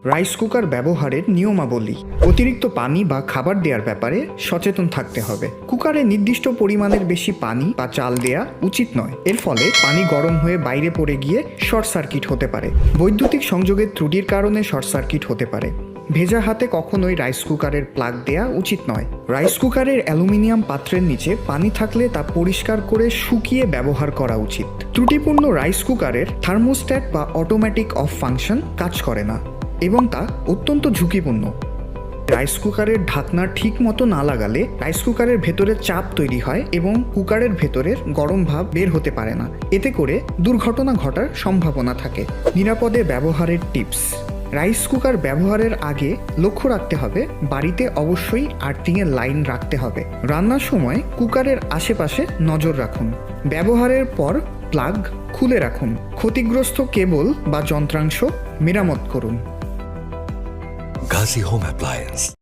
Rice cooker ব্যবহারের নিয়মাবলী। অতিরিক্ত পানি বা খাবার দেওয়ার ব্যাপারে সচেতন থাকতে হবে। কুকারে নির্দিষ্ট পরিমাণের বেশি পানি বা চাল দেয়া উচিত নয়। এর ফলে পানি গরম হয়ে বাইরে পড়ে গিয়ে শর্ট সার্কিট হতে পারে। বৈদ্যুতিক সংযোগের ত্রুটির কারণে শর্ট সার্কিট হতে পারে। ভেজা হাতে কখনোই রাইস কুকারের প্লাগ দেয়া উচিত নয়। রাইস কুকারের অ্যালুমিনিয়াম পাত্রের নিচে পানি থাকলে তা পরিষ্কার করে শুকিয়ে ব্যবহার করা উচিত। ত্রুটিপূর্ণ রাইস কুকারের থার্মোস্ট্যাট বা অটোমেটিক অফ ফাংশন কাজ করে না এবং তা অত্যন্ত ঝুঁকিপূর্ণ। রাইস কুকারের ঢাকনা ঠিক মতো না লাগালে রাইস কুকারের ভেতরে চাপ তৈরি হয় এবং কুকারের ভেতরের গরম ভাব বের হতে পারে না। এতে করে দুর্ঘটনা ঘটার সম্ভাবনা থাকে। নিরাপদে ব্যবহারের টিপস। রাইস কুকার ব্যবহারের আগে লক্ষ্য রাখতে হবে বাড়িতে অবশ্যই আর্থিংয়ের লাইন রাখতে হবে। রান্নার সময় কুকারের আশেপাশে নজর রাখুন। ব্যবহারের পর প্লাগ খুলে রাখুন। ক্ষতিগ্রস্ত কেবল বা যন্ত্রাংশ মেরামত করুন। Ghazi Home Appliance।